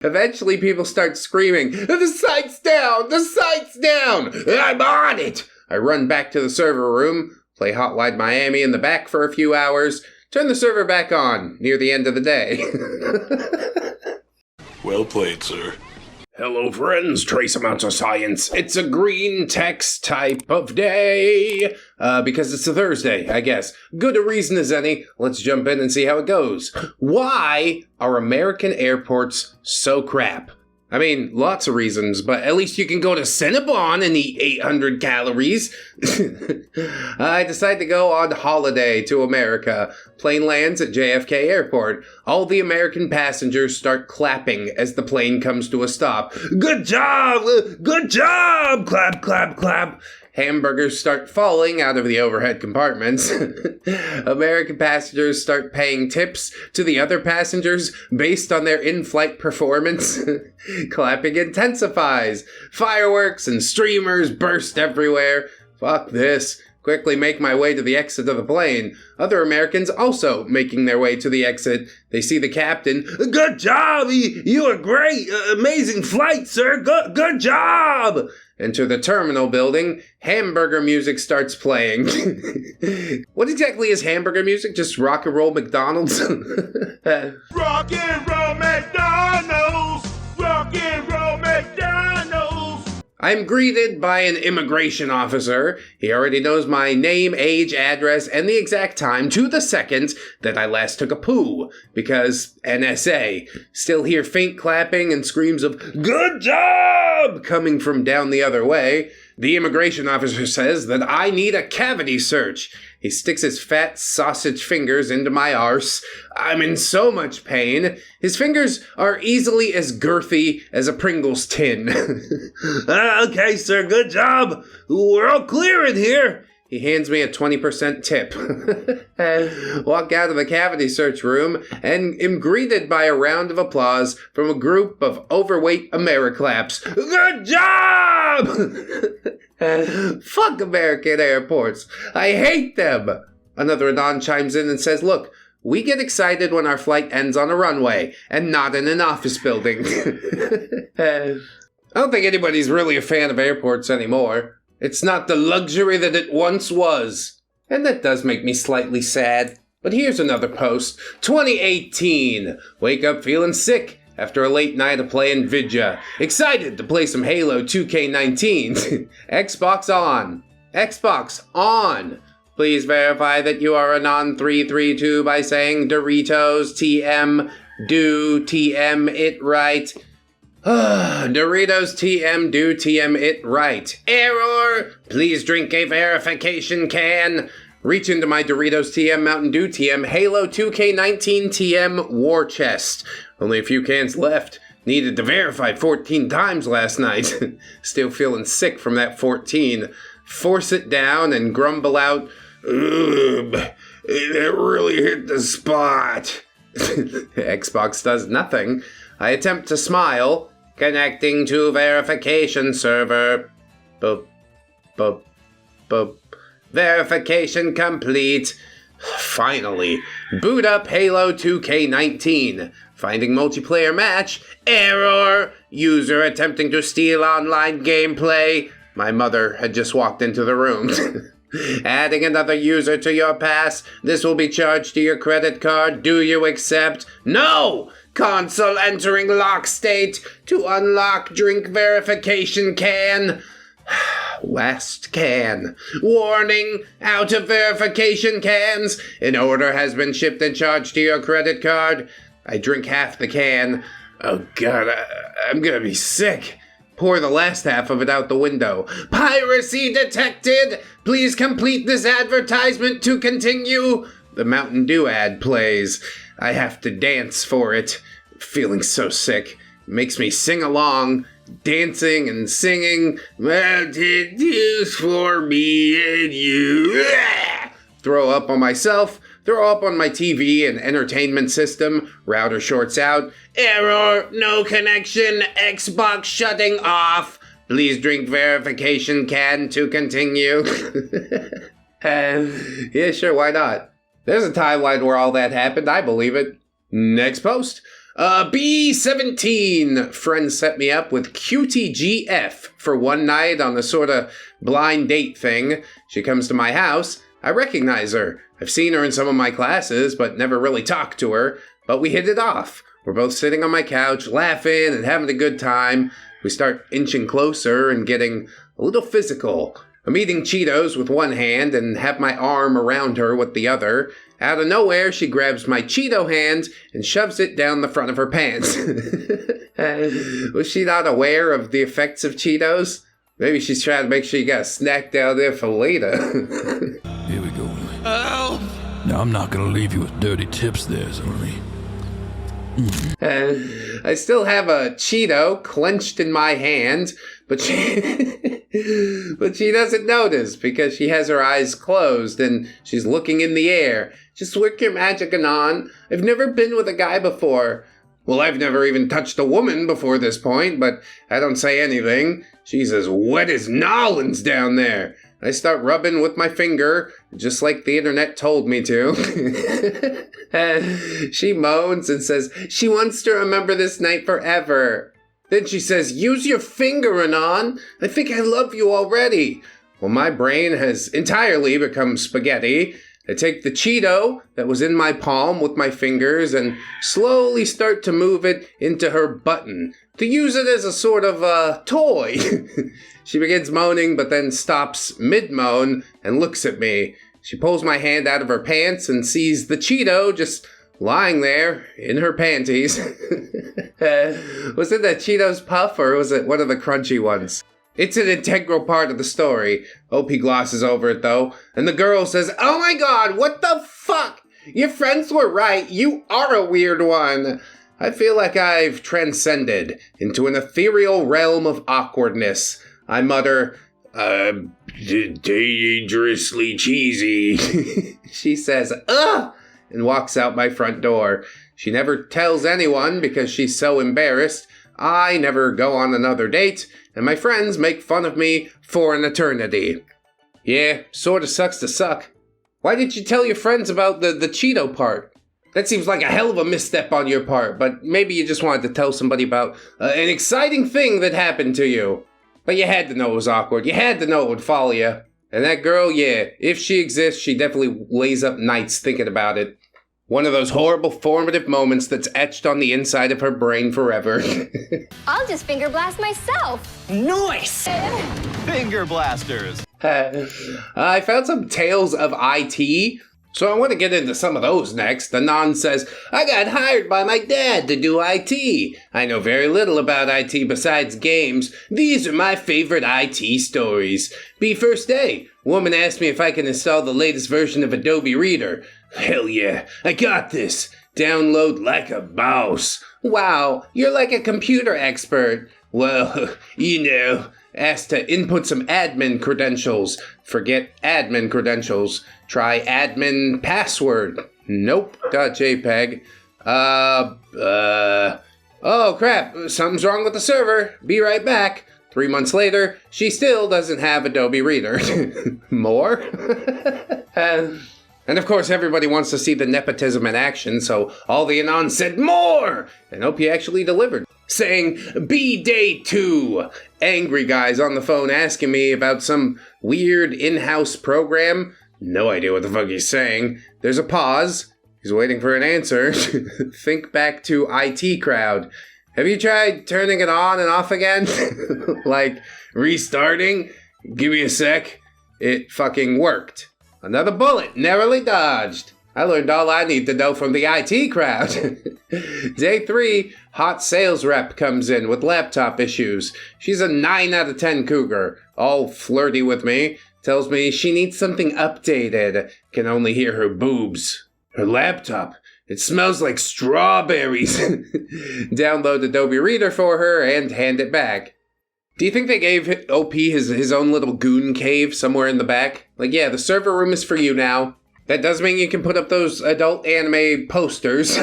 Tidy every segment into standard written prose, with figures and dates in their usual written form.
Eventually, people start screaming, "The site's down! The site's down! I'm on it!" I run back to the server room, play Hotline Miami in the back for a few hours, turn the server back on near the end of the day. Well played, sir. Hello, friends. Trace amounts of science. It's a green text type of day. Because it's a Thursday, I guess. Good a reason as any. Let's jump in and see how it goes. Why are American airports so crap? I mean, lots of reasons, but at least you can go to Cinnabon and eat 800 calories. I decide to go on holiday to America. Plane lands at JFK Airport. All the American passengers start clapping as the plane comes to a stop. Good job! Good job! Clap, clap, clap. Hamburgers start falling out of the overhead compartments. American passengers start paying tips to the other passengers based on their in-flight performance. Clapping intensifies. Fireworks and streamers burst everywhere. Fuck this. Quickly make my way to the exit of the plane. Other Americans also making their way to the exit. They see the captain. Good job! You are great! Amazing flight, sir! Good job! Enter the terminal building. Hamburger music starts playing. What exactly is hamburger music? Just rock and roll McDonald's? Rock and roll McDonald's! Rock and roll McDonald's! I'm greeted by an immigration officer. He already knows my name, age, address, and the exact time to the second that I last took a poo. Because NSA. Still hear faint clapping and screams of, "Good job!" coming from down the other way. The immigration officer says that I need a cavity search. He sticks his fat sausage fingers into my arse. I'm in so much pain. His fingers are easily as girthy as a Pringles tin. Okay, sir, good job. We're all clear in here. He hands me a 20% tip. Walk out of the cavity search room and am greeted by a round of applause from a group of overweight Americlaps. Good job! Fuck American airports. I hate them. Another Anon chimes in and says, look, we get excited when our flight ends on a runway and not in an office building. I don't think anybody's really a fan of airports anymore. It's not the luxury that it once was. And that does make me slightly sad. But here's another post. 2018. Wake up feeling sick after a late night of playing Vidya. Excited to play some Halo 2K19. Xbox on. Xbox on. Please verify that you are Anon332 by saying Doritos TM. Do TM it right. Doritos TM, do TM it right. Error! Please drink a verification can. Reach into my Doritos TM, Mountain Dew TM, Halo 2K19 TM war chest. Only a few cans left. Needed to verify 14 times last night. Still feeling sick from that 14. Force it down and grumble out, ugh, it really hit the spot. Xbox does nothing. I attempt to smile. Connecting to verification server. Boop, boop, boop. Verification complete. Finally. Boot up Halo 2K19. Finding multiplayer match. Error. User attempting to steal online gameplay. My mother had just walked into the room. Adding another user to your pass. This will be charged to your credit card. Do you accept? No! Console entering lock state. To unlock drink verification can. Last can. Warning, out of verification cans. An order has been shipped and charged to your credit card. I drink half the can. Oh God, I'm gonna be sick. Pour the last half of it out the window. Piracy detected! Please complete this advertisement to continue. The Mountain Dew ad plays. I have to dance for it. Feeling so sick. Makes me sing along. Dancing and singing. Mountain Dew's for me and you. Throw up on myself. Throw up on my TV and entertainment system. Router shorts out. Error. No connection. Xbox shutting off. Please drink verification can to continue. Yeah, sure, why not? There's a timeline where all that happened. I believe it. Next post. B17. Friend set me up with QTGF for one night on a sort of blind date thing. She comes to my house. I recognize her. I've seen her in some of my classes, but never really talked to her. But we hit it off. We're both sitting on my couch, laughing and having a good time. We start inching closer and getting a little physical. I'm eating Cheetos with one hand and have my arm around her with the other. Out of nowhere, she grabs my Cheeto hand and shoves it down the front of her pants. Was she not aware of the effects of Cheetos? Maybe she's trying to make sure you got a snack down there for later. Here we go. Help! Now, I'm not gonna leave you with dirty tips there, Zoe. I still have a Cheeto clenched in my hand, but she doesn't notice because she has her eyes closed and she's looking in the air. Just work your magic, Anon. I've never been with a guy before. Well, I've never even touched a woman before this point, but I don't say anything. She's as wet as Nolans down there. I start rubbing with my finger, just like the internet told me to. She moans and says she wants to remember this night forever. Then she says, use your finger, Anon. I think I love you already. Well, my brain has entirely become spaghetti. I take the Cheeto that was in my palm with my fingers and slowly start to move it into her button to use it as a sort of toy. She begins moaning but then stops mid-moan and looks at me. She pulls my hand out of her pants and sees the Cheeto just lying there in her panties. Was it the Cheetos Puff or was it one of the crunchy ones? It's an integral part of the story. OP glosses over it though, and the girl says, oh my god, what the fuck? Your friends were right, you are a weird one. I feel like I've transcended into an ethereal realm of awkwardness. I mutter, dangerously cheesy. She says, ugh, and walks out my front door. She never tells anyone because she's so embarrassed. I never go on another date, and my friends make fun of me for an eternity. Yeah, sorta sucks to suck. Why didn't you tell your friends about the Cheeto part? That seems like a hell of a misstep on your part, but maybe you just wanted to tell somebody about an exciting thing that happened to you. But you had to know it was awkward. You had to know it would follow you. And that girl, yeah, if she exists, she definitely lays up nights thinking about it. One of those horrible formative moments that's etched on the inside of her brain forever. I'll just finger blast myself. Nice! Finger blasters. I found some tales of IT, so I want to get into some of those next. Anon says, I got hired by my dad to do IT. I know very little about IT besides games. These are my favorite IT stories. First day, woman asked me if I can install the latest version of Adobe Reader. Hell yeah, I got this. Download like a boss. Wow, you're like a computer expert. Well, you know, asked to input some admin credentials. Forget admin credentials. Try admin password. Nope. .jpg. Oh crap, something's wrong with the server. Be right back. 3 months later, she still doesn't have Adobe Reader. More? And of course, everybody wants to see the nepotism in action, so all the Anon said more! And OP actually delivered, saying, B day 2. Angry guys on the phone asking me about some weird in-house program. No idea what the fuck he's saying. There's a pause. He's waiting for an answer. Think back to IT crowd. Have you tried turning it on and off again? Like, restarting? Give me a sec. It fucking worked. Another bullet, narrowly dodged. I learned all I need to know from the IT crowd. Day 3, hot sales rep comes in with laptop issues. She's a 9 out of 10 cougar, all flirty with me. Tells me she needs something updated. Can only hear her boobs. Her laptop. It smells like strawberries. Download Adobe Reader for her and hand it back. Do you think they gave OP his own little goon cave somewhere in the back? Like, yeah, the server room is for you now. That does mean you can put up those adult anime posters.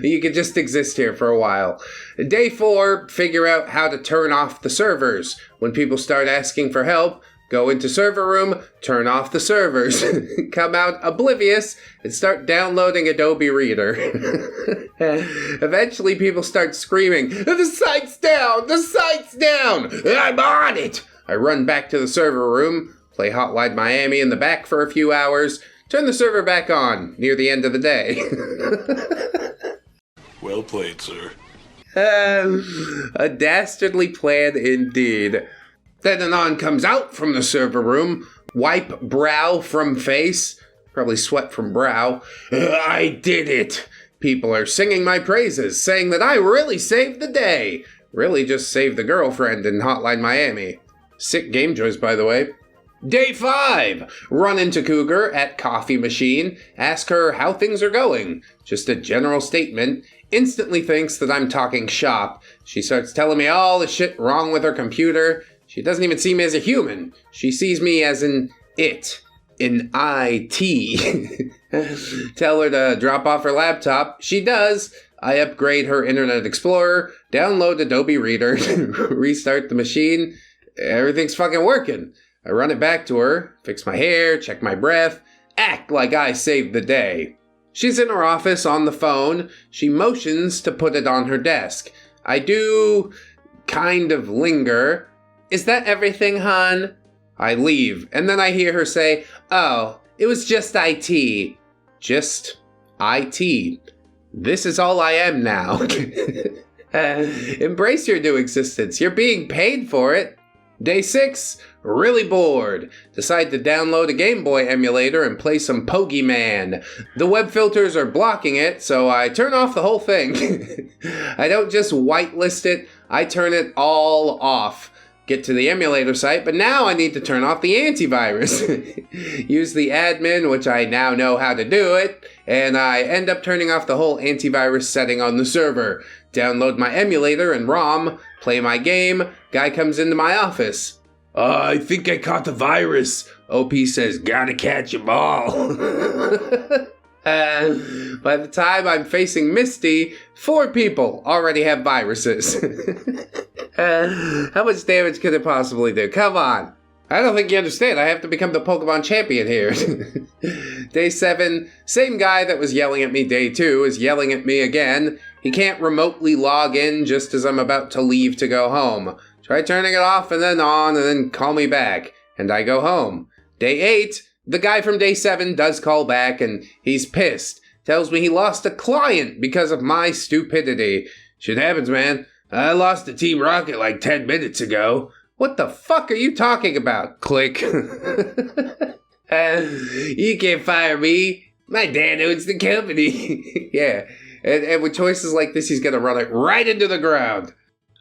You can just exist here for a while. Day 4, figure out how to turn off the servers. When people start asking for help, Go into server room, turn off the servers, come out oblivious, and start downloading Adobe Reader. Eventually people start screaming, "The site's down! The site's down! I'm on it!" I run back to the server room, play Hotline Miami in the back for a few hours, turn the server back on near the end of the day. Well played, sir. A dastardly plan indeed. Then Anon comes out from the server room, wipe brow from face, probably sweat from brow. I did it! People are singing my praises, saying that I really saved the day. Really just saved the girlfriend in Hotline Miami. Sick game choice, by the way. Day 5! Run into Cougar at coffee machine, ask her how things are going. Just a general statement. Instantly thinks that I'm talking shop. She starts telling me all the shit wrong with her computer. She doesn't even see me as a human. She sees me as an it. An IT. Tell her to drop off her laptop. She does. I upgrade her Internet Explorer, download Adobe Reader, restart the machine. Everything's fucking working. I run it back to her, fix my hair, check my breath, act like I saved the day. She's in her office on the phone. She motions to put it on her desk. I do kind of linger. Is that everything, hon? I leave, and then I hear her say, "Oh, it was just IT." Just IT. This is all I am now. Embrace your new existence. You're being paid for it. Day 6, really bored. Decide to download a Game Boy emulator and play some Pokemon. The web filters are blocking it, so I turn off the whole thing. I don't just whitelist it, I turn it all off. Get to the emulator site, but now I need to turn off the antivirus. Use the admin, which I now know how to do it, and I end up turning off the whole antivirus setting on the server. Download my emulator and ROM, play my game, guy comes into my office. I think I caught the virus. OP says, gotta catch 'em all. By the time I'm facing Misty, 4 people already have viruses. How much damage could it possibly do? Come on. I don't think you understand. I have to become the Pokemon champion here. Day 7, same guy that was yelling at me day 2 is yelling at me again. He can't remotely log in just as I'm about to leave to go home. Try turning it off and then on and then call me back. And I go home. Day 8, the guy from day 7 does call back and he's pissed. Tells me he lost a client because of my stupidity. Shit happens, man. I lost to Team Rocket like 10 minutes ago. What the fuck are you talking about? Click. You can't fire me. My dad owns the company. Yeah. And with choices like this, he's gonna run it right into the ground.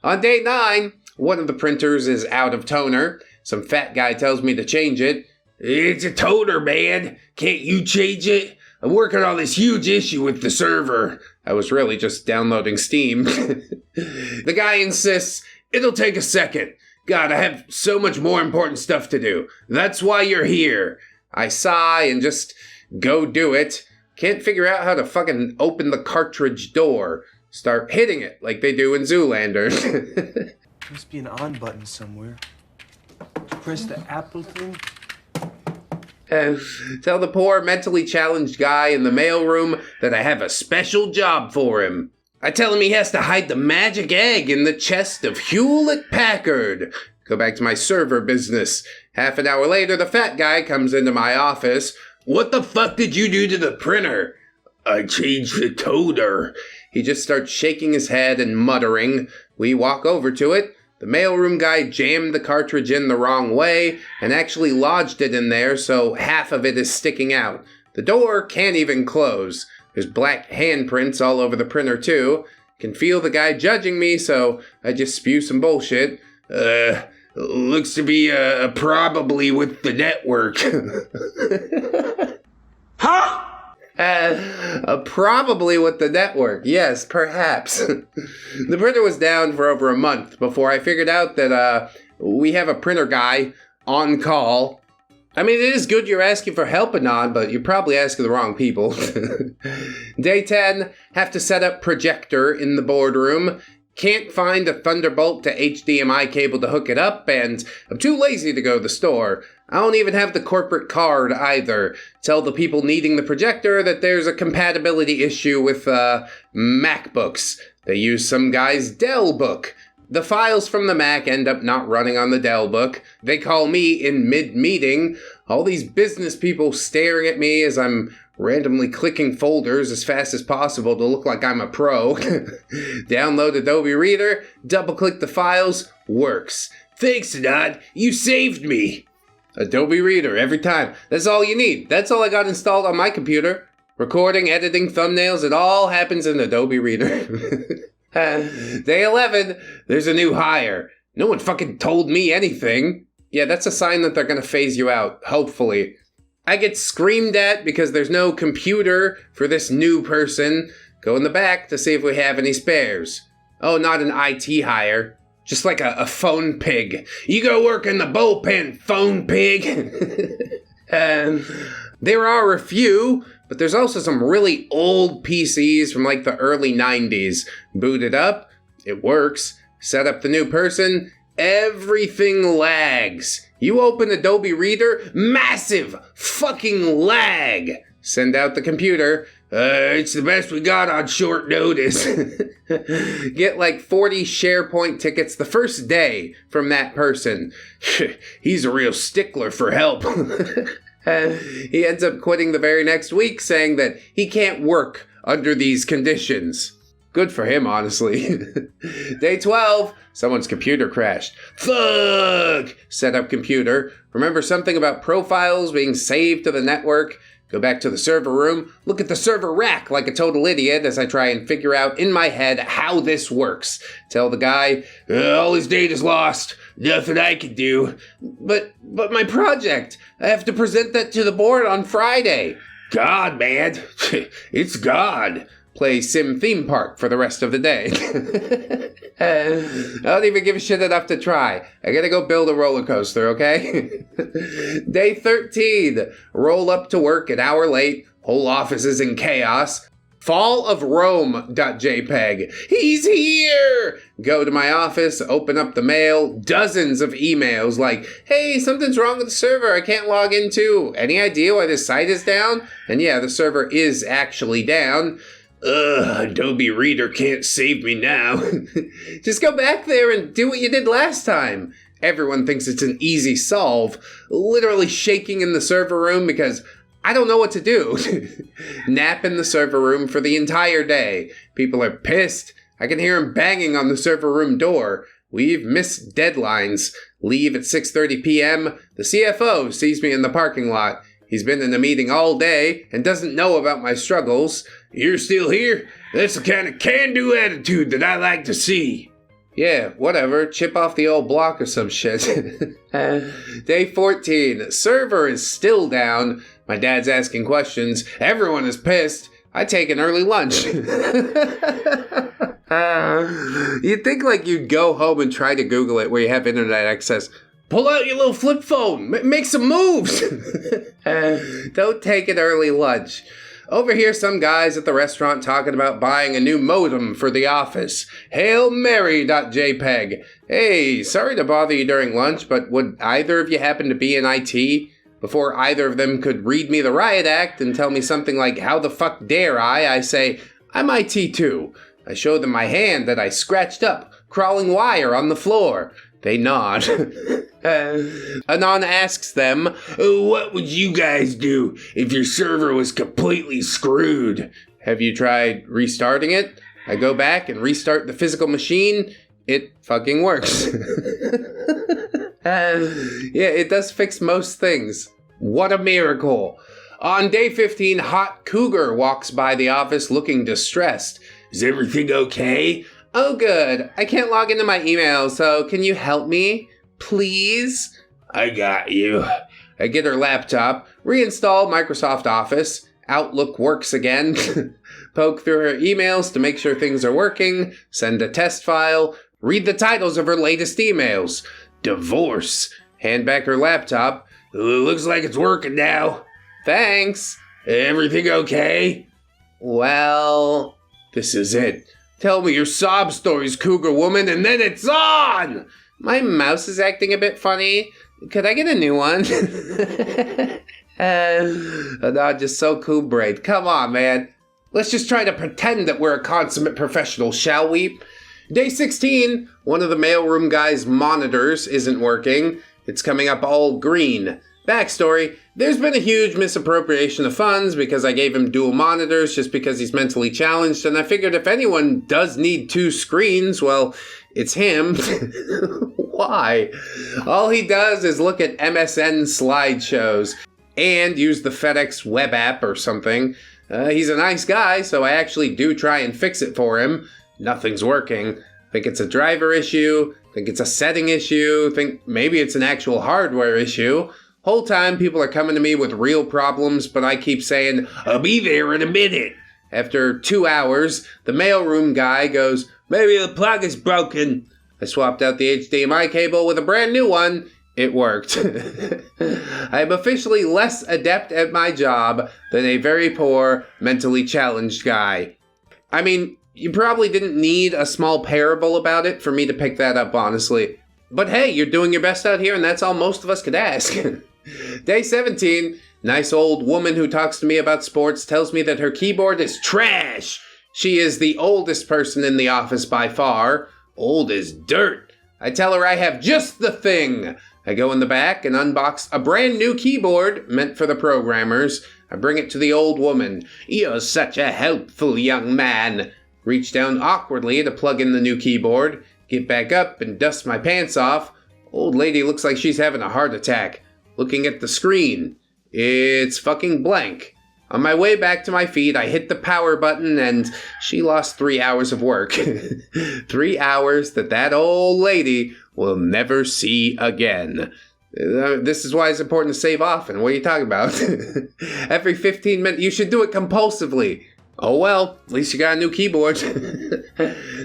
On day 9, one of the printers is out of toner. Some fat guy tells me to change it. It's a toner, man. Can't you change it? I'm working on this huge issue with the server. I was really just downloading Steam. The guy insists, it'll take a second. God, I have so much more important stuff to do. That's why you're here. I sigh and just go do it. Can't figure out how to fucking open the cartridge door. Start hitting it like they do in Zoolander. Must be an on button somewhere. Press the apple thing. Tell the poor mentally challenged guy in the mailroom that I have a special job for him. I tell him he has to hide the magic egg in the chest of Hewlett-Packard. Go back to my server business. Half an hour later, the fat guy comes into my office. What the fuck did you do to the printer? I changed the toner. He just starts shaking his head and muttering. We walk over to it. The mailroom guy jammed the cartridge in the wrong way and actually lodged it in there so half of it is sticking out. The door can't even close. There's black handprints all over the printer too. Can feel the guy judging me, so I just spew some bullshit. Looks to be probably with the network. Huh? Probably with the network. Yes, perhaps. The printer was down for over a month before I figured out that we have a printer guy on call. I mean, it is good you're asking for help, Anon, but you're probably asking the wrong people. Day 10, have to set up projector in the boardroom. Can't find a Thunderbolt to HDMI cable to hook it up, and I'm too lazy to go to the store. I don't even have the corporate card either. Tell the people needing the projector that there's a compatibility issue with, MacBooks. They use some guy's Dell book. The files from the Mac end up not running on the Dell book. They call me in mid-meeting. All these business people staring at me as I'm randomly clicking folders as fast as possible to look like I'm a pro. Download Adobe Reader, double-click the files, works. Thanks, Anon. You saved me. Adobe Reader every time. That's all you need. That's all I got installed on my computer. Recording, editing, thumbnails, it all happens in Adobe Reader. Day 11, there's a new hire. No one fucking told me anything. Yeah, that's a sign that they're gonna phase you out, hopefully. I get screamed at because there's no computer for this new person. Go in the back to see if we have any spares. Oh, not an IT hire. Just like a phone pig. You go work in the bullpen, phone pig. And there are a few, but there's also some really old PCs from like the early 90s. Boot it up, it works. Set up the new person, everything lags. You open Adobe Reader, massive fucking lag. Send out the computer. It's the best we got on short notice. Get like 40 SharePoint tickets the first day from that person. He's a real stickler for help. He ends up quitting the very next week, saying that he can't work under these conditions. Good for him, honestly. Day 12, someone's computer crashed. Fuck! Set up computer. Remember something about profiles being saved to the network? Go back to the server room, look at the server rack like a total idiot as I try and figure out in my head how this works. Tell the guy, all his data's lost. Nothing I can do. But my project, I have to present that to the board on Friday. God, man. It's God. Play Sim Theme Park for the rest of the day. I don't even give a shit enough to try. I gotta go build a roller coaster, okay? Day 13. Roll up to work an hour late. Whole office is in chaos. fallofrome.jpg. He's here! Go to my office, open up the mail, dozens of emails like, hey, something's wrong with the server I can't log into. Any idea why this site is down? And yeah, the server is actually down. Adobe Reader can't save me now. Just go back there and do what you did last time. Everyone thinks it's an easy solve. Literally shaking in the server room because I don't know what to do. Nap in the server room for the entire day. People are pissed. I can hear them banging on the server room door. We've missed deadlines. Leave at 6:30 p.m. The CFO sees me in the parking lot. He's been in a meeting all day and doesn't know about my struggles. You're still here? That's the kind of can-do attitude that I like to see. Yeah, whatever. Chip off the old block or some shit. Day 14. Server is still down. My dad's asking questions. Everyone is pissed. I take an early lunch. You'd think like you'd go home and try to Google it where you have internet access. Pull out your little flip phone. Make some moves. Don't take an early lunch. Over here, some guys at the restaurant talking about buying a new modem for the office. Hail Mary.jpg. Hey, sorry to bother you during lunch, but would either of you happen to be in IT? Before either of them could read me the riot act and tell me something like, how the fuck dare I say, I'm IT too. I show them my hand that I scratched up, crawling wire on the floor. They nod. Anon asks them, what would you guys do if your server was completely screwed? Have you tried restarting it? I go back and restart the physical machine. It fucking works. Yeah, it does fix most things. What a miracle. On day 15, Hot Cougar walks by the office looking distressed. Is everything okay? Oh, good. I can't log into my email, so can you help me? Please? I got you. I get her laptop, reinstall Microsoft Office, Outlook works again, poke through her emails to make sure things are working, send a test file, read the titles of her latest emails. Divorce. Hand back her laptop. Looks like it's working now. Thanks. Everything okay? Well, this is it. Tell me your sob stories, cougar woman, and then it's on! My mouse is acting a bit funny. Could I get a new one? Anon just so cool-brained. Come on, man. Let's just try to pretend that we're a consummate professional, shall we? Day 16, one of the mailroom guy's monitors isn't working. It's coming up all green. Backstory, there's been a huge misappropriation of funds because I gave him dual monitors just because he's mentally challenged, and I figured if anyone does need 2 screens, well, it's him. Why? All he does is look at MSN slideshows and use the FedEx web app or something. He's a nice guy, so I actually do try and fix it for him. Nothing's working. Think it's a driver issue. Think it's a setting issue. Think maybe it's an actual hardware issue. Whole time people are coming to me with real problems, but I keep saying, I'll be there in a minute. After 2 hours, the mailroom guy goes, maybe the plug is broken. I swapped out the HDMI cable with a brand new one. It worked. I am officially less adept at my job than a very poor, mentally challenged guy. I mean, you probably didn't need a small parable about it for me to pick that up, honestly. But hey, you're doing your best out here, and that's all most of us could ask. Day 17, nice old woman who talks to me about sports tells me that her keyboard is trash. She is the oldest person in the office by far. Old as dirt. I tell her I have just the thing. I go in the back and unbox a brand new keyboard meant for the programmers. I bring it to the old woman. You're such a helpful young man. Reach down awkwardly to plug in the new keyboard. Get back up and dust my pants off. Old lady looks like she's having a heart attack. Looking at the screen. It's fucking blank. On my way back to my feet, I hit the power button and she lost 3 hours of work. 3 hours that old lady will never see again. This is why it's important to save often. What are you talking about? Every 15 minutes, you should do it compulsively. Oh well, at least you got a new keyboard.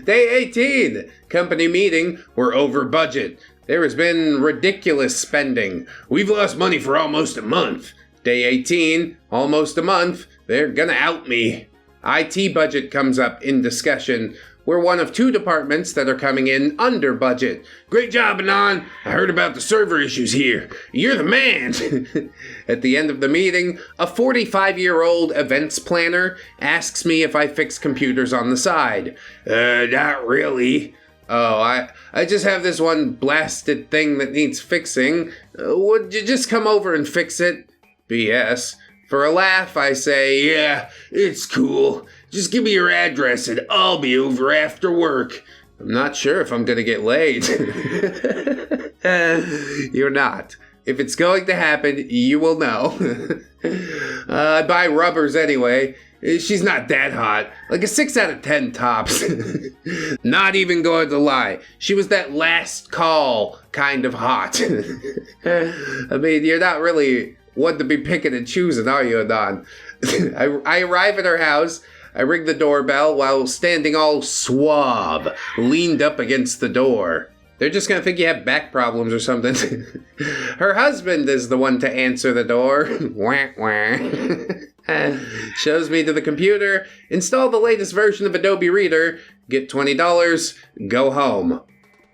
Day 18, company meeting, we're over budget. There has been ridiculous spending. We've lost money for almost a month. Day 18, almost a month, they're gonna out me. IT budget comes up in discussion. We're one of 2 departments that are coming in under budget. Great job, Anon. I heard about the server issues here. You're the man. At the end of the meeting, a 45-year-old events planner asks me if I fix computers on the side. Not really. Oh, I just have this one blasted thing that needs fixing. Would you just come over and fix it? BS. For a laugh, I say, yeah, it's cool. Just give me your address and I'll be over after work. I'm not sure if I'm gonna get laid. You're not. If it's going to happen, you will know. I buy rubbers anyway. She's not that hot. Like a 6 out of 10 tops. Not even going to lie. She was that last call kind of hot. I mean, you're not really one to be picking and choosing, are you, Anon? I arrive at her house. I ring the doorbell while standing all suave, leaned up against the door. They're just gonna think you have back problems or something. Her husband is the one to answer the door. Wah, wah. Shows me to the computer, install the latest version of Adobe Reader, get $20, go home.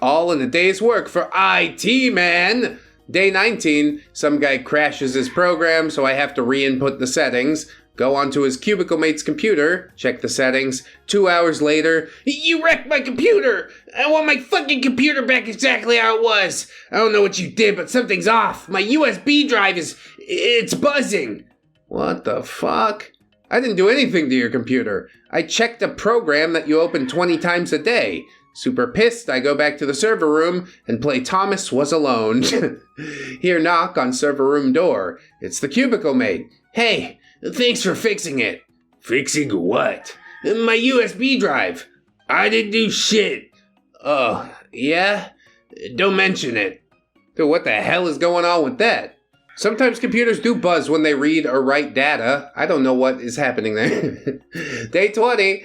All in a day's work for IT, man! Day 19, some guy crashes his program, so I have to re-input the settings. Go onto his cubicle mate's computer, check the settings. 2 hours later, you wrecked my computer! I want my fucking computer back exactly how it was! I don't know what you did, but something's off. My USB drive it's buzzing. What the fuck? I didn't do anything to your computer. I checked a program that you open 20 times a day. Super pissed, I go back to the server room and play Thomas Was Alone. Hear knock on server room door. It's the cubicle mate. Hey, thanks for fixing it. Fixing what? My USB drive. I didn't do shit. Oh, yeah? Don't mention it. Dude, what the hell is going on with that? Sometimes computers do buzz when they read or write data. I don't know what is happening there. Day 20,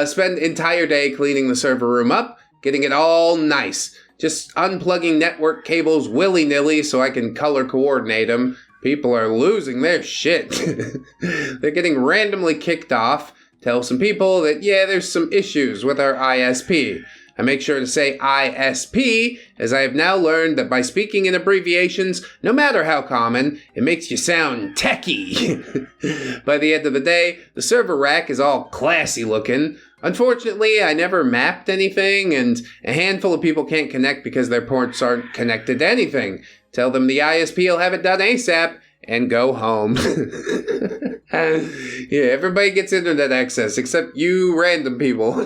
spend entire day cleaning the server room up, getting it all nice. Just unplugging network cables willy-nilly so I can color coordinate them. People are losing their shit. They're getting randomly kicked off. tell some people that, yeah, there's some issues with our ISP. I make sure to say ISP, as I have now learned that by speaking in abbreviations, no matter how common, it makes you sound techie. By the end of the day, the server rack is all classy looking. Unfortunately, I never mapped anything, and a handful of people can't connect because their ports aren't connected to anything. Tell them the ISP will have it done ASAP, and go home. Yeah, everybody gets internet access, except you random people.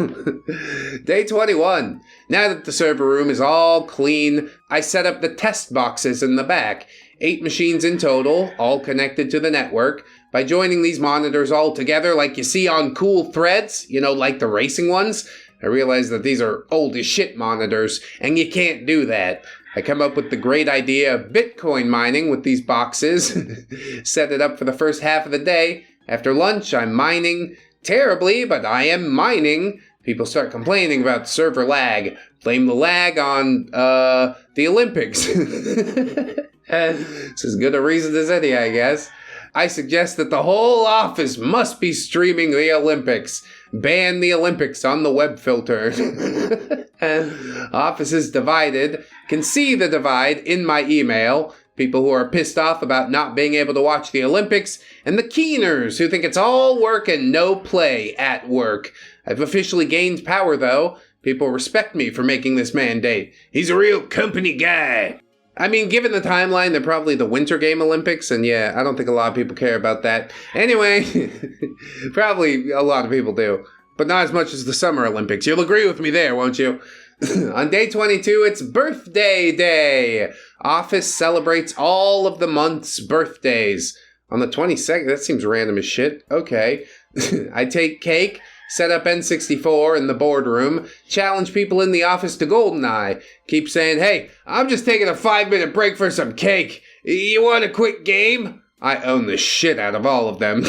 Day 21. Now that the server room is all clean, I set up the test boxes in the back. 8 machines in total, all connected to the network. By joining these monitors all together like you see on cool threads, like the racing ones, I realize that these are old as shit monitors, and you can't do that. I come up with the great idea of Bitcoin mining with these boxes. Set it up for the first half of the day. After lunch, I'm mining. Terribly, but I am mining. People start complaining about server lag. Blame the lag on, the Olympics. It's as good a reason as any, I guess. I suggest that the whole office must be streaming the Olympics. Ban the Olympics on the web filter. Offices divided. Can see the divide in my email. People who are pissed off about not being able to watch the Olympics, and the keeners who think it's all work and no play at work. I've officially gained power, though. People respect me for making this mandate. He's a real company guy. I mean, given the timeline, they're probably the Winter Game Olympics, and yeah, I don't think a lot of people care about that. Anyway, probably a lot of people do, but not as much as the Summer Olympics. You'll agree with me there, won't you? On day 22, it's birthday day. Office celebrates all of the month's birthdays. On the 22nd, that seems random as shit. Okay. I take cake, set up N64 in the boardroom, challenge people in the office to GoldenEye, keep saying, hey, I'm just taking a 5-minute break for some cake. You want a quick game? I own the shit out of all of them.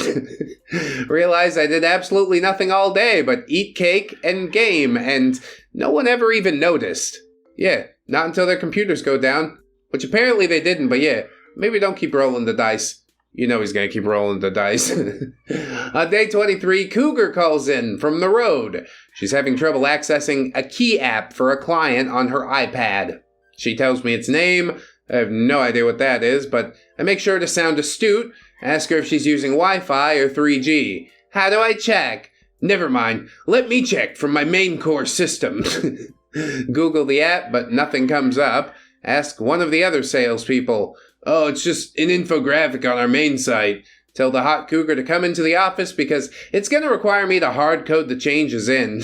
Realized I did absolutely nothing all day but eat cake and game, and no one ever even noticed. Yeah, not until their computers go down, which apparently they didn't, but yeah, maybe don't keep rolling the dice. You know he's gonna keep rolling the dice. On day 23, Cougar calls in from the road. She's having trouble accessing a key app for a client on her iPad. She tells me its name. I have no idea what that is, but I make sure to sound astute, ask her if she's using Wi-Fi or 3G. How do I check? Never mind, let me check from my main core system. Google the app, but nothing comes up. Ask one of the other salespeople. Oh, it's just an infographic on our main site. Tell the hot cougar to come into the office because it's going to require me to hard code the changes in.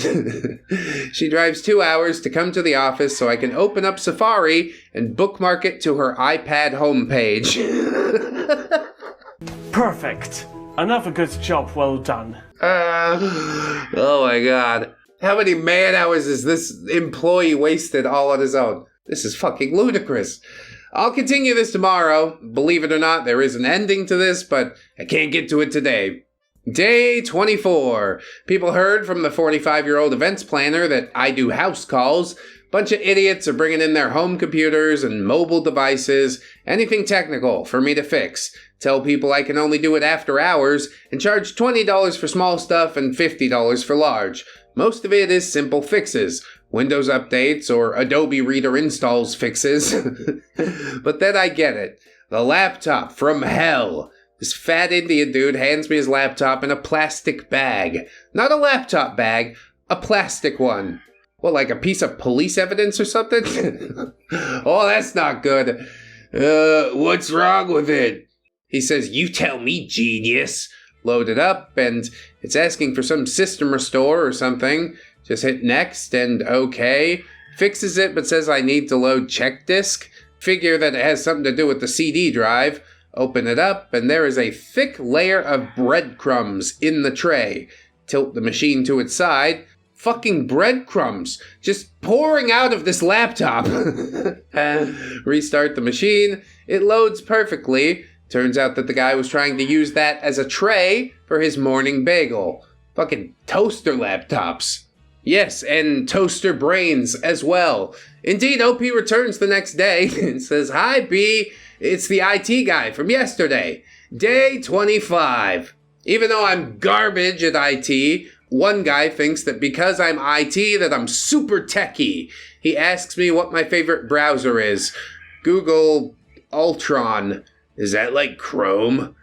She drives 2 hours to come to the office so I can open up Safari and bookmark it to her iPad homepage. Perfect. Another good job well done. Oh my god. How many man hours is this employee wasted all on his own? This is fucking ludicrous. I'll continue this tomorrow. Believe it or not, there is an ending to this, but I can't get to it today. Day 24. People heard from the 45-year-old events planner that I do house calls. Bunch of idiots are bringing in their home computers and mobile devices, anything technical for me to fix. Tell people I can only do it after hours and charge $20 for small stuff and $50 for large. Most of it is simple fixes. Windows updates or Adobe Reader installs fixes. But then I get it. The laptop from hell. This fat Indian dude hands me his laptop in a plastic bag. Not a laptop bag, a plastic one. What, like a piece of police evidence or something? Oh, that's not good. What's wrong with it? He says, you tell me, genius. Load it up, and it's asking for some system restore or something. Just hit next and okay. Fixes it, but says I need to load check disk. Figure that it has something to do with the CD drive. Open it up, and there is a thick layer of breadcrumbs in the tray. Tilt the machine to its side. Fucking breadcrumbs just pouring out of this laptop. Restart the machine. It loads perfectly. Turns out that the guy was trying to use that as a tray for his morning bagel. Fucking toaster laptops. Yes, and toaster brains as well. Indeed, OP returns the next day and says, hi, B. It's the IT guy from yesterday. Day 25. Even though I'm garbage at IT, One guy thinks that because I'm IT that I'm super techie. He asks me what my favorite browser is. Google Ultron. Is that like Chrome?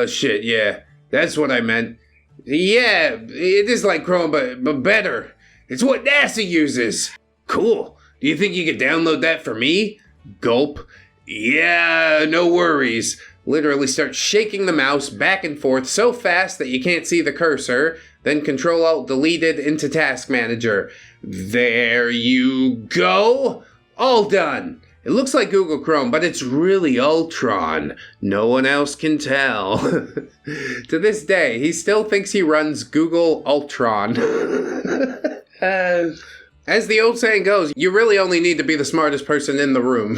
Shit, yeah. That's what I meant. Yeah, it is like Chrome, but better. It's what NASA uses. Cool. Do you think you could download that for me? Gulp. Yeah, no worries. Literally start shaking the mouse back and forth so fast that you can't see the cursor, then Control-Alt-Delete it into Task Manager. There you go. All done. It looks like Google Chrome, but it's really Ultron. No one else can tell. To this day, he still thinks he runs Google Ultron. As the old saying goes, you really only need to be the smartest person in the room.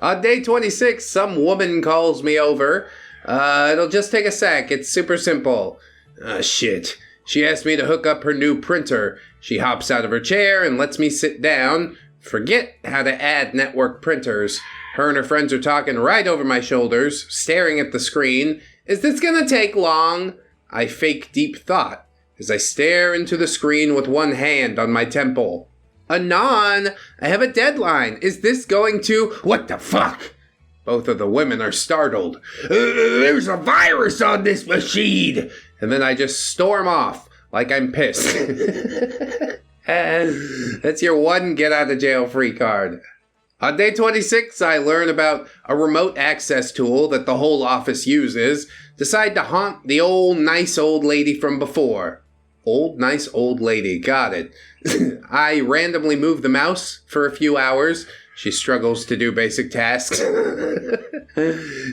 On day 26, some woman calls me over. It'll just take a sec. It's super simple. Shit. She asked me to hook up her new printer. She hops out of her chair and lets me sit down. Forget how to add network printers. Her and her friends are talking right over my shoulders, staring at the screen. Is this gonna take long? I fake deep thought as I stare into the screen with one hand on my temple. Anon, I have a deadline. Is this going to... What the fuck? Both of the women are startled. There's a virus on this machine! And then I just storm off like I'm pissed. That's your one get-out-of-jail-free card. On day 26, I learn about a remote access tool that the whole office uses. Decide to haunt the old nice old lady from before. Old nice old lady, got it. I randomly move the mouse for a few hours. She struggles to do basic tasks.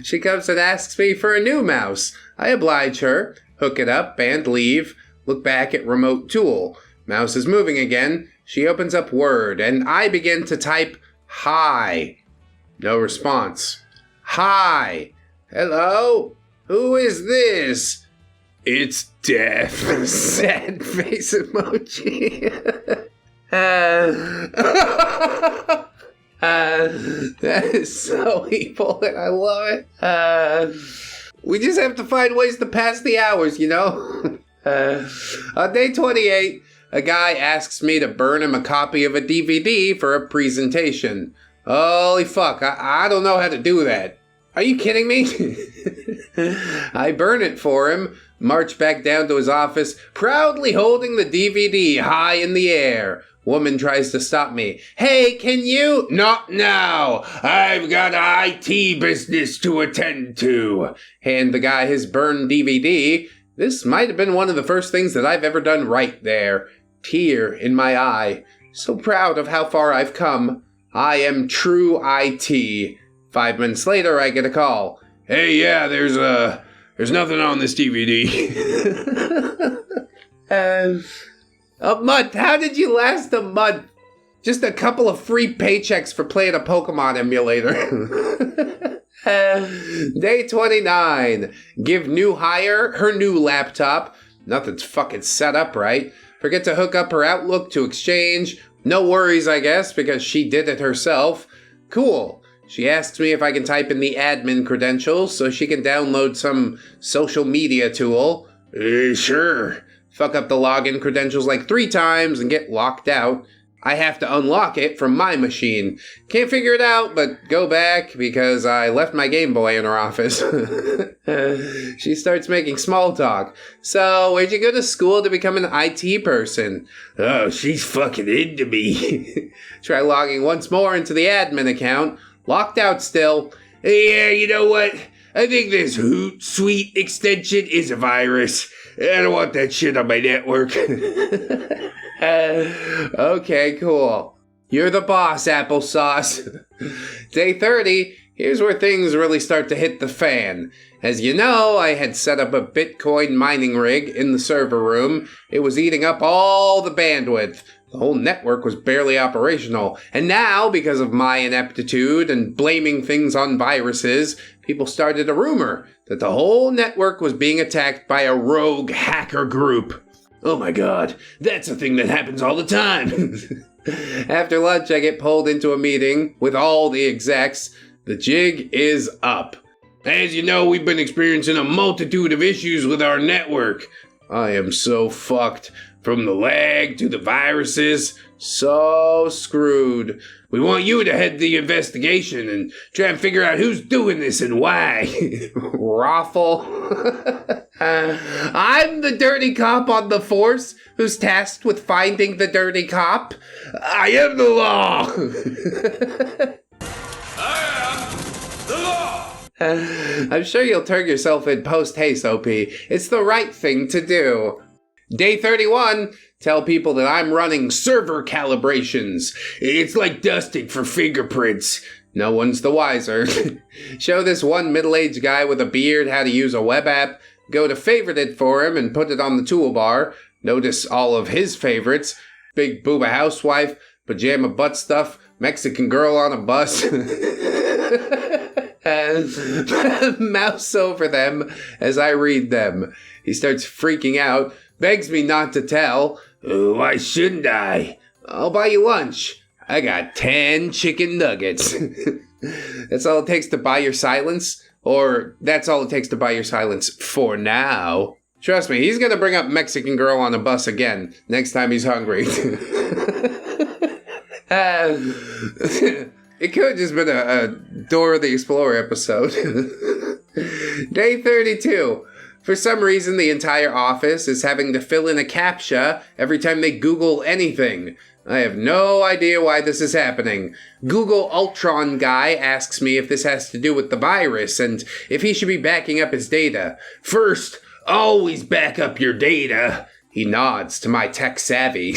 She comes and asks me for a new mouse. I oblige her, hook it up, and leave. Look back at remote tool. Mouse is moving again. She opens up Word, and I begin to type hi. No response. Hi. Hello? Who is this? It's death. Sad face emoji. That is so evil, and I love it. We just have to find ways to pass the hours, you know? On day 28, a guy asks me to burn him a copy of a DVD for a presentation. Holy fuck, I don't know how to do that. Are you kidding me? I burn it for him, march back down to his office, proudly holding the DVD high in the air. Woman tries to stop me. Hey, can you? Not now. I've got IT business to attend to. Hand the guy his burned DVD. This might have been one of the first things that I've ever done right there. Tear in my eye. So proud of how far I've come. I am true IT. 5 minutes later, I get a call. Hey, yeah, there's nothing on this DVD. A month? How did you last a month? Just a couple of free paychecks for playing a Pokemon emulator. Day 29. Give new hire her new laptop. Nothing's fucking set up right. Forget to hook up her Outlook to Exchange. No worries, I guess, because she did it herself. Cool. She asks me if I can type in the admin credentials so she can download some social media tool. Sure. Fuck up the login credentials like 3 times and get locked out. I have to unlock it from my machine. Can't figure it out, but go back because I left my Game Boy in her office. She starts making small talk. So, where'd you go to school to become an IT person? Oh, she's fucking into me. Try logging once more into the admin account. Locked out still. Yeah, you know what? I think this Hootsuite extension is a virus. I don't want that shit on my network. Okay, cool. You're the boss, applesauce. Day 30, here's where things really start to hit the fan. As you know, I had set up a Bitcoin mining rig in the server room. It was eating up all the bandwidth. The whole network was barely operational. And now, because of my ineptitude and blaming things on viruses, people started a rumor that the whole network was being attacked by a rogue hacker group. Oh my god, that's a thing that happens all the time. After lunch, I get pulled into a meeting with all the execs. The jig is up. As you know, we've been experiencing a multitude of issues with our network. I am so fucked. From the lag to the viruses, so screwed. We want you to head the investigation and try and figure out who's doing this and why. Raffle. I'm the dirty cop on the force who's tasked with finding the dirty cop. I am the law. I'm sure you'll turn yourself in post-haste, OP. It's the right thing to do. Day 31, tell people that I'm running server calibrations. It's like dusting for fingerprints. No one's the wiser. Show this one middle-aged guy with a beard how to use a web app. Go to favorite it for him and put it on the toolbar. Notice all of his favorites. Big booba housewife, pajama butt stuff, Mexican girl on a bus. Mouse over them as I read them. He starts freaking out, begs me not to tell. Why shouldn't I? I'll buy you lunch. I got 10 chicken nuggets. That's all it takes to buy your silence? Or that's all it takes to buy your silence for now? Trust me, he's gonna bring up Mexican girl on a bus again next time he's hungry. It could have just been a Dora the Explorer episode. Day 32. For some reason, the entire office is having to fill in a CAPTCHA every time they Google anything. I have no idea why this is happening. Google Ultron guy asks me if this has to do with the virus and if he should be backing up his data. First, always back up your data. He nods to my tech savvy.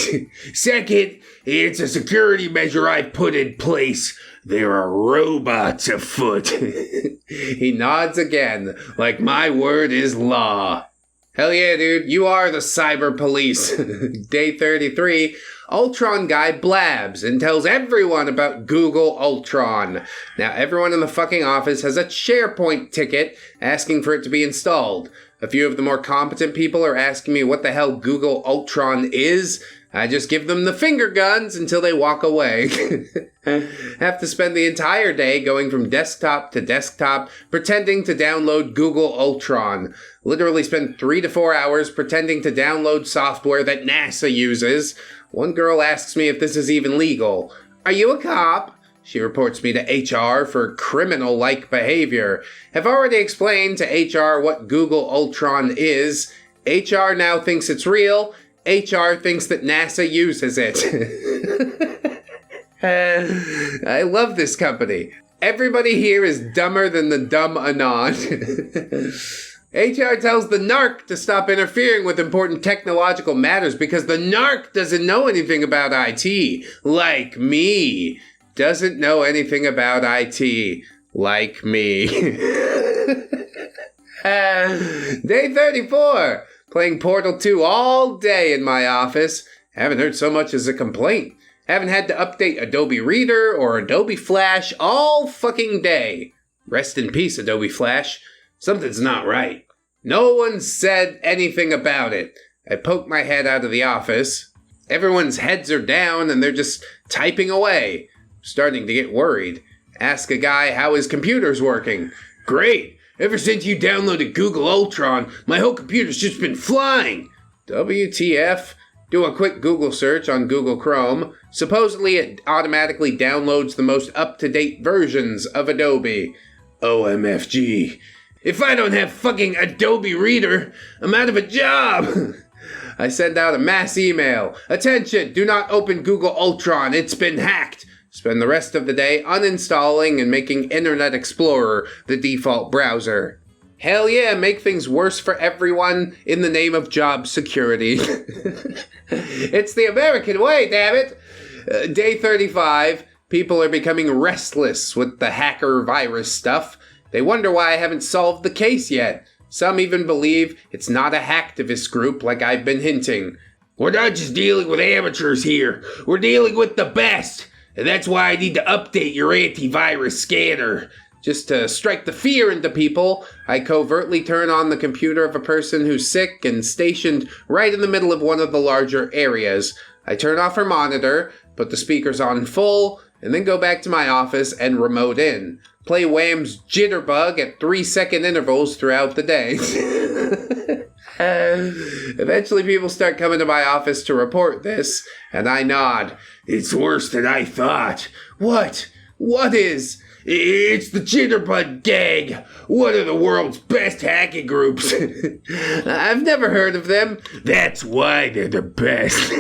Second, it's a security measure I've put in place. There are robots afoot. He nods again, like my word is law. Hell yeah, dude, you are the cyber police. Day 33, Ultron guy blabs and tells everyone about Google Ultron. Now, everyone in the fucking office has a SharePoint ticket asking for it to be installed. A few of the more competent people are asking me what the hell Google Ultron is. I just give them the finger guns until they walk away. Have to spend the entire day going from desktop to desktop pretending to download Google Ultron. Literally spend 3 to 4 hours pretending to download software that NASA uses. One girl asks me if this is even legal. Are you a cop? She reports me to HR for criminal-like behavior. Have already explained to HR what Google Ultron is. HR now thinks it's real. HR thinks that NASA uses it. I love this company. Everybody here is dumber than the dumb Anon. HR tells the narc to stop interfering with important technological matters because the narc doesn't know anything about IT. Like me. Doesn't know anything about IT. Like me. Day 34. Playing Portal 2 all day in my office. Haven't heard so much as a complaint. Haven't had to update Adobe Reader or Adobe Flash all fucking day. Rest in peace, Adobe Flash. Something's not right. No one said anything about it. I poke my head out of the office. Everyone's heads are down and they're just typing away. Starting to get worried. Ask a guy how his computer's working. Great! Ever since you downloaded Google Ultron, my whole computer's just been flying! WTF? Do a quick Google search on Google Chrome. Supposedly it automatically downloads the most up-to-date versions of Adobe. OMFG. If I don't have fucking Adobe Reader, I'm out of a job! I send out a mass email. Attention, do not open Google Ultron, it's been hacked! Spend the rest of the day uninstalling and making Internet Explorer the default browser. Hell yeah, make things worse for everyone in the name of job security. It's the American way, damn it! Day 35, people are becoming restless with the hacker virus stuff. They wonder why I haven't solved the case yet. Some even believe it's not a hacktivist group like I've been hinting. We're not just dealing with amateurs here, we're dealing with the best! And that's why I need to update your antivirus scanner. Just to strike the fear into people, I covertly turn on the computer of a person who's sick and stationed right in the middle of one of the larger areas. I turn off her monitor, put the speakers on full, and then go back to my office and remote in. Play Wham's Jitterbug at 3-second intervals throughout the day. Eventually people start coming to my office to report this, and I nod. It's worse than I thought. What? What is? It's the Jitterbug Gang, one of the world's best hacking groups. I've never heard of them. That's why they're the best.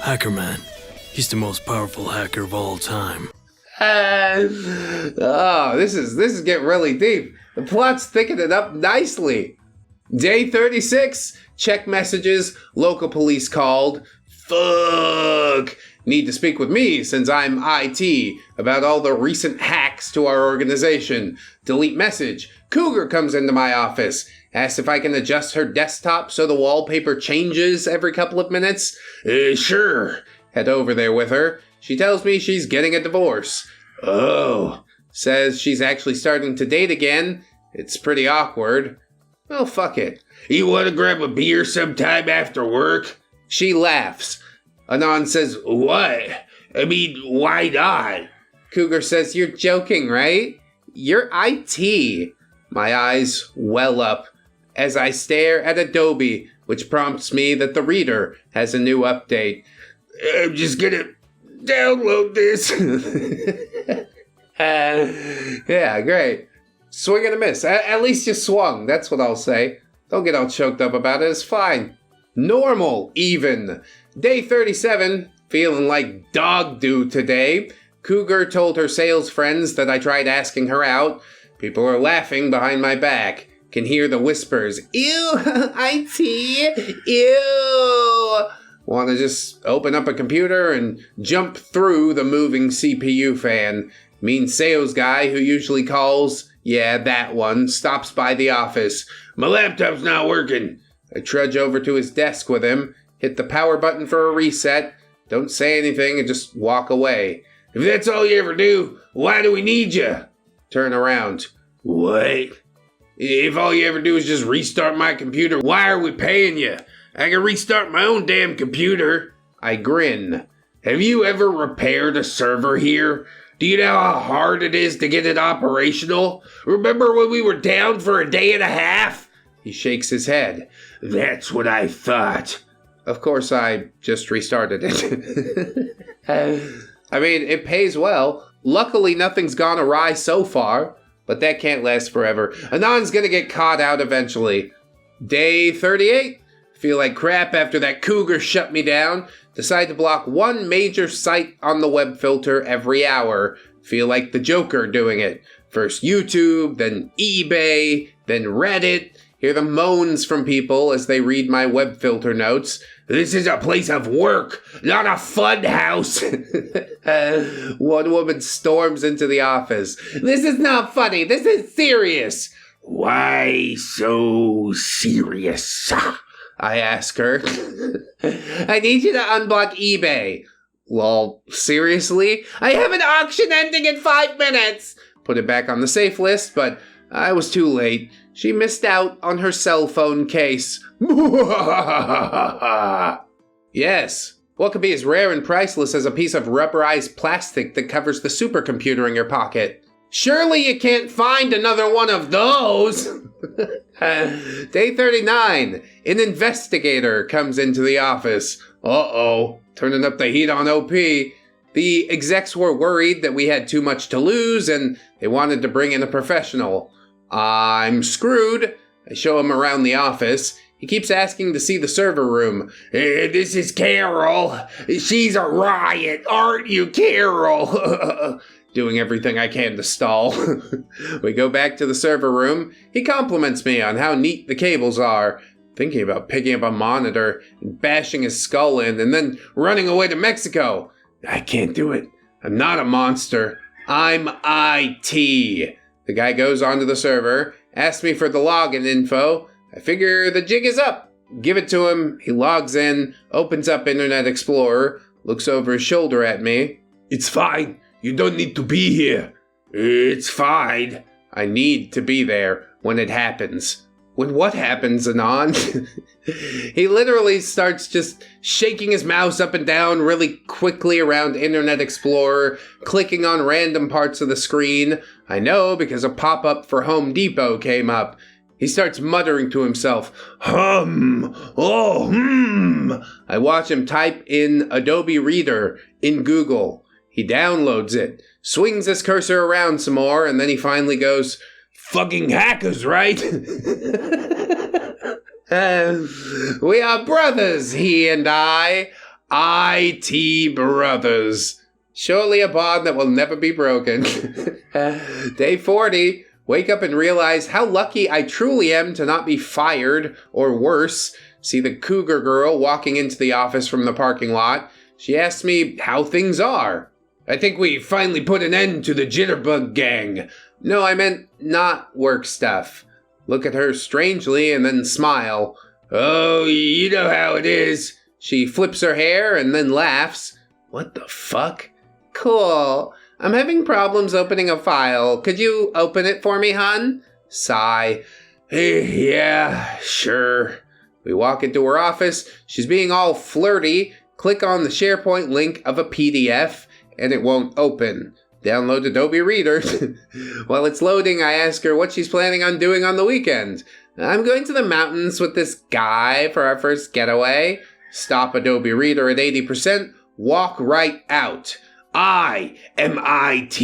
Hacker Man. He's the most powerful hacker of all time. This is getting really deep. The plot's thickening up nicely. Day 36. Check messages. Local police called. Fuck. Need to speak with me since I'm IT about all the recent hacks to our organization. Delete message. Cougar comes into my office. Asks if I can adjust her desktop so the wallpaper changes every couple of minutes. Sure. Head over there with her. She tells me she's getting a divorce. Oh. Says she's actually starting to date again. It's pretty awkward. Well, fuck it. You want to grab a beer sometime after work? She laughs. Anon says, what? I mean, why not? Cougar says, you're joking, right? You're IT. My eyes well up as I stare at Adobe, which prompts me that the reader has a new update. I'm just gonna download this. Yeah, great. Swing and a miss. At least you swung, that's what I'll say. Don't get all choked up about it, it's fine. Normal, even. Day 37, feeling like dog do today. Cougar told her sales friends that I tried asking her out. People are laughing behind my back. Can hear the whispers. Ew, IT, ew. Want to just open up a computer and jump through the moving CPU fan. Mean sales guy who usually calls, yeah, that one, stops by the office. My laptop's not working. I trudge over to his desk with him, hit the power button for a reset, don't say anything and just walk away. If that's all you ever do, why do we need you? Turn around. What? If all you ever do is just restart my computer, why are we paying you? I can restart my own damn computer. I grin. Have you ever repaired a server here? Do you know how hard it is to get it operational? Remember when we were down for a day and a half? He shakes his head. That's what I thought. Of course, I just restarted it. I mean, it pays well. Luckily, nothing's gone awry so far, but that can't last forever. Anon's gonna get caught out eventually. Day 38. Feel like crap after that cougar shut me down. Decide to block one major site on the web filter every hour. Feel like the Joker doing it. First YouTube, then eBay, then Reddit. Hear the moans from people as they read my web filter notes. This is a place of work, not a fun house. One woman storms into the office. This is not funny. This is serious. Why so serious? I ask her. I need you to unblock eBay. Lol, seriously? I have an auction ending in 5 minutes. Put it back on the safe list, but I was too late. She missed out on her cell phone case. Yes. What could be as rare and priceless as a piece of rubberized plastic that covers the supercomputer in your pocket? Surely you can't find another one of those! Day 39. An investigator comes into the office. Uh-oh. Turning up the heat on OP. The execs were worried that we had too much to lose and they wanted to bring in a professional. I'm screwed. I show him around the office. He keeps asking to see the server room. This is Carol. She's a riot, aren't you, Carol? Doing everything I can to stall. We go back to the server room. He compliments me on how neat the cables are. Thinking about picking up a monitor and bashing his skull in and then running away to Mexico. I can't do it. I'm not a monster. I'm IT. The guy goes onto the server, asks me for the login info. I figure the jig is up. Give it to him. He logs in, opens up Internet Explorer, looks over his shoulder at me. It's fine. You don't need to be here. It's fine. I need to be there when it happens. When what happens, Anon? He literally starts just shaking his mouse up and down really quickly around Internet Explorer, clicking on random parts of the screen. I know because a pop-up for Home Depot came up. He starts muttering to himself, hum, oh, I watch him type in Adobe Reader in Google. He downloads it, swings his cursor around some more, and then he finally goes, fucking hackers, right? We are brothers, he and I. IT brothers. Surely a bond that will never be broken. Day 40. Wake up and realize how lucky I truly am to not be fired, or worse. See the cougar girl walking into the office from the parking lot. She asks me how things are. I think we finally put an end to the jitterbug gang. No, I meant not work stuff. Look at her strangely and then smile. Oh, you know how it is. She flips her hair and then laughs. What the fuck? Cool. I'm having problems opening a file. Could you open it for me, hon? Sigh. Yeah, sure. We walk into her office. She's being all flirty. Click on the SharePoint link of a PDF, and it won't open. Download Adobe Reader. While it's loading, I ask her what she's planning on doing on the weekend. I'm going to the mountains with this guy for our first getaway. Stop Adobe Reader at 80%. Walk right out. I am IT.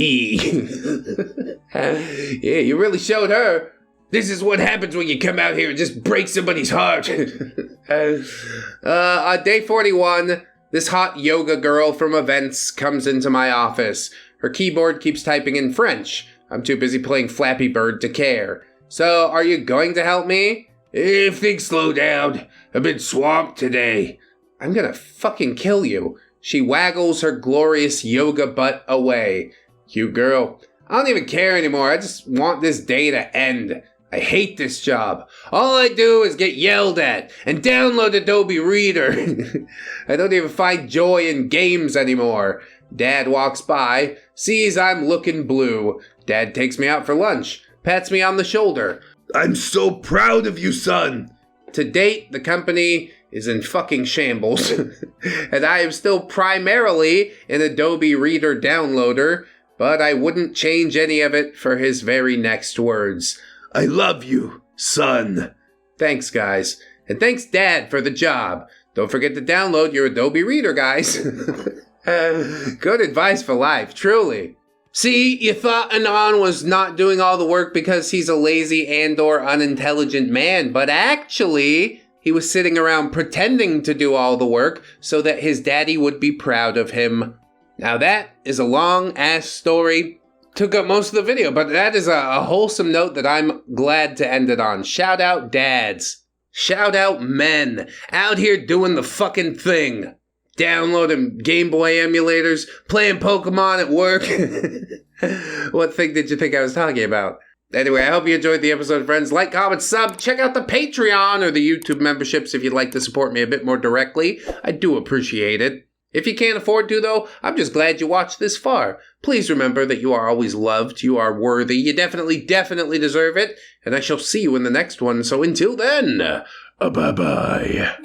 Yeah, you really showed her. This is what happens when you come out here and just break somebody's heart. On day 41, this hot yoga girl from events comes into my office. Her keyboard keeps typing in French. I'm too busy playing Flappy Bird to care. So, are you going to help me? If things slow down, I've been swamped today. I'm gonna fucking kill you. She waggles her glorious yoga butt away. Cute girl. I don't even care anymore. I just want this day to end. I hate this job. All I do is get yelled at and download Adobe Reader. I don't even find joy in games anymore. Dad walks by, sees I'm looking blue. Dad takes me out for lunch, pats me on the shoulder. I'm so proud of you, son. To date, the company is in fucking shambles, and I am still primarily an Adobe Reader downloader, but I wouldn't change any of it for his very next words. I love you, son. Thanks, guys. And thanks, Dad, for the job. Don't forget to download your Adobe Reader, guys. Good advice for life, truly. See, you thought Anon was not doing all the work because he's a lazy and/or unintelligent man, but actually, he was sitting around pretending to do all the work so that his daddy would be proud of him. Now that is a long-ass story. Took up most of the video, but that is a wholesome note that I'm glad to end it on. Shout out dads. Shout out men. Out here doing the fucking thing. Downloading Game Boy emulators, playing Pokemon at work. What thing did you think I was talking about? Anyway, I hope you enjoyed the episode, friends. Like, comment, sub. Check out the Patreon or the YouTube memberships if you'd like to support me a bit more directly. I do appreciate it. If you can't afford to, though, I'm just glad you watched this far. Please remember that you are always loved, you are worthy, you definitely deserve it, and I shall see you in the next one. So until then, bye-bye.